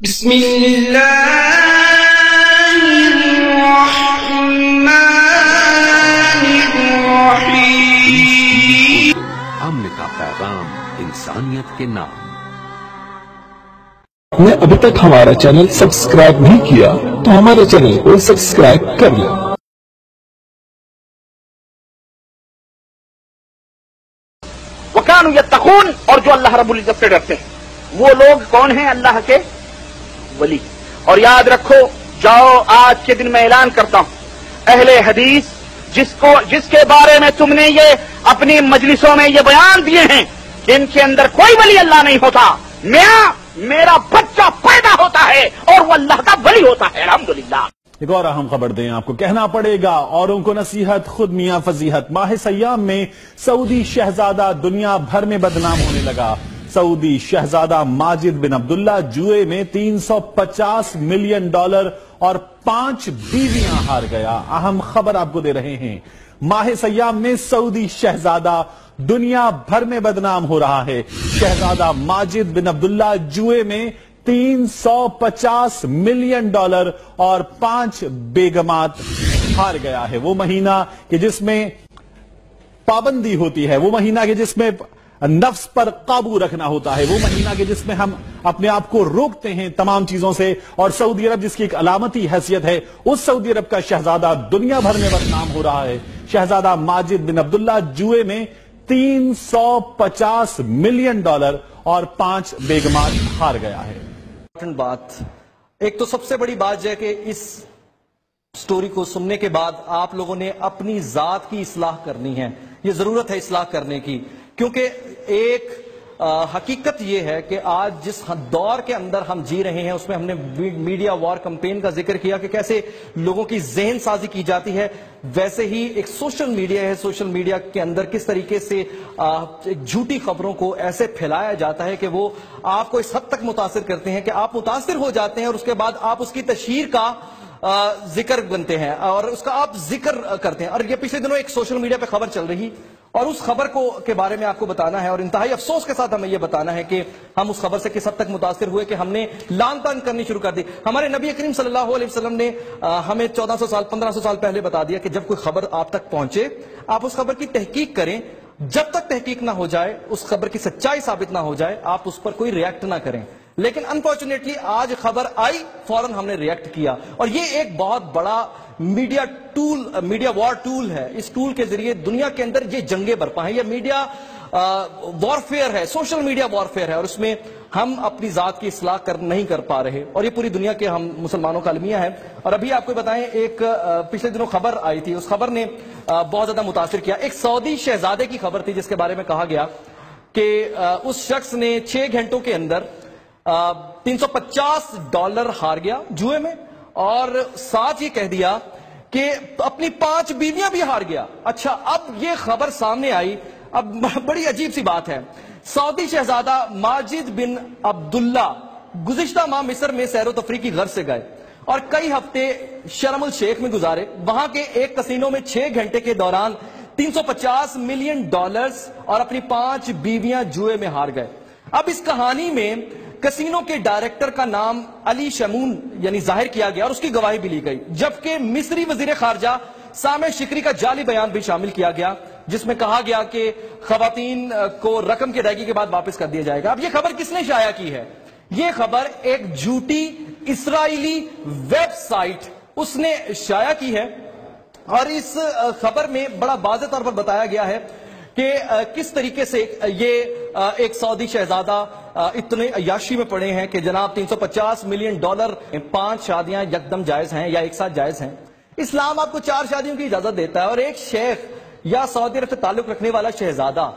بسم اللہ الرحمن الرحیم۔ امن کا پیغام انسانیت کے نام۔ آپ نے ابھی تک ہمارا چینل سبسکرائب نہیں کیا تو ہمارے چینل کو سبسکرائب کر لیں۔ وَكَانُوا يَتَّقُونَ، اور جو اللہ رب العزت سے ڈرتے ہیں وہ لوگ کون ہیں؟ اللہ کے ولی۔ اور یاد رکھو، جاؤ آج کے دن میں اعلان کرتا ہوں، اہل حدیث جس کے بارے میں تم نے یہ اپنی مجلسوں میں یہ بیان دیے ہیں کہ ان کے اندر کوئی ولی اللہ نہیں ہوتا، میرا بچہ پیدا ہوتا ہے اور وہ اللہ کا ولی ہوتا ہے، الحمدللہ۔ ایک اور اہم خبر دیں، آپ کو کہنا پڑے گا اوروں کو نصیحت، خود میاں فضیحت۔ ماہ سیام میں سعودی شہزادہ دنیا بھر میں بدنام ہونے لگا۔ سعودی شہزادہ ماجد بن عبداللہ جوئے میں $350 ملین اور 5 بیویاں ہار گیا۔ اہم خبر آپ کو دے رہے ہیں، ماہ سیام میں سعودی شہزادہ دنیا بھر میں بدنام ہو رہا ہے۔ شہزادہ ماجد بن عبداللہ جوئے میں $350 ملین اور 5 بیگمات ہار گیا ہے۔ وہ مہینہ کہ جس میں پابندی ہوتی ہے، وہ مہینہ کہ جس میں نفس پر قابو رکھنا ہوتا ہے، وہ مہینہ کہ جس میں ہم اپنے آپ کو روکتے ہیں تمام چیزوں سے، اور سعودی عرب جس کی ایک علامتی حیثیت ہے، اس سعودی عرب کا شہزادہ دنیا بھر میں بدنام ہو رہا ہے۔ شہزادہ ماجد بن عبداللہ جوئے میں $350 ملین اور 5 بیگمات ہار گیا ہے۔ بات ایک تو سب سے بڑی بات ہے کہ اس سٹوری کو سننے کے بعد آپ لوگوں نے اپنی ذات کی اصلاح کرنی ہے۔ یہ ضرورت ہے اصلاح کرنے کی، کیونکہ ایک حقیقت یہ ہے کہ آج جس دور کے اندر ہم جی رہے ہیں اس میں ہم نے میڈیا وار کمپین کا ذکر کیا کہ کیسے لوگوں کی ذہن سازی کی جاتی ہے، ویسے ہی ایک سوشل میڈیا ہے، سوشل میڈیا کے اندر کس طریقے سے جھوٹی خبروں کو ایسے پھیلایا جاتا ہے کہ وہ آپ کو اس حد تک متاثر کرتے ہیں کہ آپ متاثر ہو جاتے ہیں اور اس کے بعد آپ اس کی تشہیر کا ذکر بنتے ہیں اور اس کا آپ ذکر کرتے ہیں۔ اور یہ پچھلے دنوں ایک سوشل میڈیا پہ خبر چل رہی اور اس خبر کے بارے میں آپ کو بتانا ہے، اور انتہائی افسوس کے ساتھ ہمیں یہ بتانا ہے کہ ہم اس خبر سے کس حد تک متاثر ہوئے کہ ہم نے لان تان کرنی شروع کر دی۔ ہمارے نبی کریم صلی اللہ علیہ وسلم نے ہمیں 1400 سال 1500 سال پہلے بتا دیا کہ جب کوئی خبر آپ تک پہنچے آپ اس خبر کی تحقیق کریں، جب تک تحقیق نہ ہو جائے، اس خبر کی سچائی ثابت نہ ہو جائے، آپ اس پر کوئی ریئیکٹ نہ کریں۔ لیکن انفارچونیٹلی آج خبر آئی، فوراً ہم نے ریئیکٹ کیا، اور یہ ایک بہت بڑا میڈیا وار ٹول ہے۔ اس ٹول کے ذریعے دنیا کے اندر یہ جنگیں برپا ہیں، یہ میڈیا وارفیئر ہے، سوشل میڈیا وارفیئر ہے، اور اس میں ہم اپنی ذات کی اصلاح نہیں کر پا رہے، اور یہ پوری دنیا کے ہم مسلمانوں کا المیہ ہے۔ اور ابھی آپ کو بتائیں، ایک پچھلے دنوں خبر آئی تھی، اس خبر نے بہت زیادہ متاثر کیا۔ ایک سعودی شہزادے کی خبر تھی جس کے بارے میں کہا گیا کہ اس شخص نے 6 گھنٹوں کے اندر $350 ہار گیا جوئے میں، اور ساتھ یہ کہہ دیا کہ اپنی 5 بیویاں بھی ہار گیا۔ اچھا، اب یہ خبر سامنے آئی، اب بڑی عجیب سی بات ہے۔ سعودی شہزادہ ماجد بن عبداللہ گزشتہ ماہ مصر میں سیر و تفریح کی غرض سے گئے اور کئی ہفتے شرم الشیخ میں گزارے۔ وہاں کے ایک کسینو میں 6 گھنٹے کے دوران $350 ملین اور اپنی 5 بیویاں جوئے میں ہار گئے۔ اب اس کہانی میں کسینو کے ڈائریکٹر کا نام علی شمون یعنی ظاہر کیا گیا اور اس کی گواہی بھی لی گئی، جبکہ مصری وزیر خارجہ سامح شکری کا جعلی بیان بھی شامل کیا گیا جس میں کہا گیا کہ خواتین کو رقم کی ادائیگی کے بعد واپس کر دیا جائے گا۔ اب یہ خبر کس نے شائع کی ہے؟ یہ خبر ایک جھوٹی اسرائیلی ویب سائٹ اس نے شائع کی ہے، اور اس خبر میں بڑا واضح طور پر بتایا گیا ہے کہ کس طریقے سے یہ ایک سعودی شہزادہ اتنے عیاشی میں پڑے ہیں کہ جناب $350 ملین 5 شادیاں یکدم جائز ہیں یا ایک ساتھ جائز ہیں۔ اسلام آپ کو 4 شادیوں کی اجازت دیتا ہے، اور ایک شیخ یا سعودی عرب سے تعلق رکھنے والا شہزادہ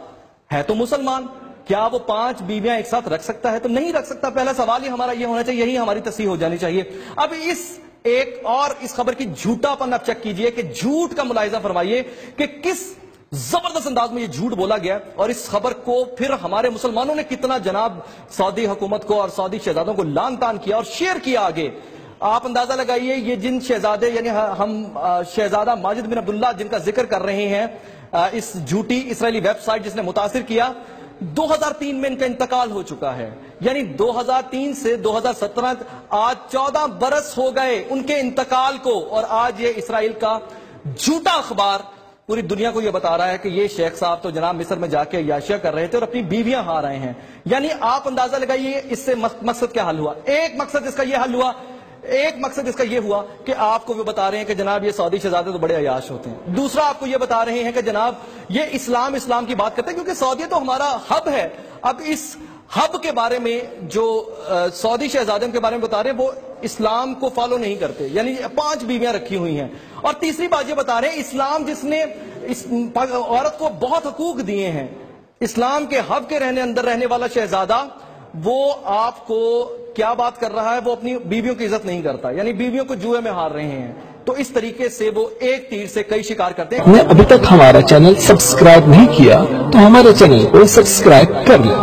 ہے تو مسلمان، کیا وہ 5 بیویاں ایک ساتھ رکھ سکتا ہے؟ تو نہیں رکھ سکتا۔ پہلا سوال ہی ہمارا یہ ہونا چاہیے، یہی ہماری تصحیح ہو جانی چاہیے۔ اب اس خبر کی جھوٹا پن آپ چیک کیجئے کہ جھوٹ کا ملاحظہ فرمائیے کہ کس زبردست انداز میں یہ جھوٹ بولا گیا، اور اس خبر کو پھر ہمارے مسلمانوں نے کتنا جناب سعودی حکومت کو اور سعودی شہزادوں کو لان تان کیا اور شیئر کیا آگے۔ آپ اندازہ لگائیے، یہ جن شہزادے یعنی ہم شہزادہ ماجد بن عبداللہ جن کا ذکر کر رہے ہیں، اس جھوٹی اسرائیلی ویب سائٹ جس نے متاثر کیا، 2003 میں ان کا انتقال ہو چکا ہے، یعنی 2003 سے 2017 آج 14 برس ہو گئے ان کے انتقال کو، اور آج یہ اسرائیل کا جھوٹا اخبار پوری دنیا کو یہ بتا رہا ہے کہ یہ شیخ صاحب تو جناب مصر میں جا کے عیاشیاں کر رہے تھے اور اپنی بیویاں ہار رہے ہیں۔ یعنی آپ اندازہ لگائیے اس سے مقصد کیا حل ہوا؟ ایک مقصد اس کا یہ حل ہوا، ایک مقصد اس کا یہ ہوا کہ آپ کو وہ بتا رہے ہیں کہ جناب یہ سعودی شہزادے تو بڑے عیاش ہوتے ہیں۔ دوسرا آپ کو یہ بتا رہے ہیں کہ جناب یہ اسلام کی بات کرتے ہیں کیونکہ سعودی تو ہمارا ہب ہے۔ اب اس ہب کے بارے میں جو سعودی شہزادے کے بارے میں بتا رہے ہیں وہ اسلام کو فالو نہیں کرتے، یعنی 5 بیویاں رکھی ہوئی ہیں۔ اور تیسری بات یہ بتا رہے ہیں اسلام جس نے عورت کو بہت حقوق دیے ہیں، اسلام کے ہب کے اندر رہنے والا شہزادہ وہ آپ کو کیا بات کر رہا ہے؟ وہ اپنی بیویوں کی عزت نہیں کرتا، یعنی بیویوں کو جوئے میں ہار رہے ہیں۔ تو اس طریقے سے وہ ایک تیر سے کئی شکار کرتے ہیں۔ آپ نے ابھی تک ہمارا چینل سبسکرائب نہیں کیا تو ہمارے چینل کو سبسکرائب کر لیں۔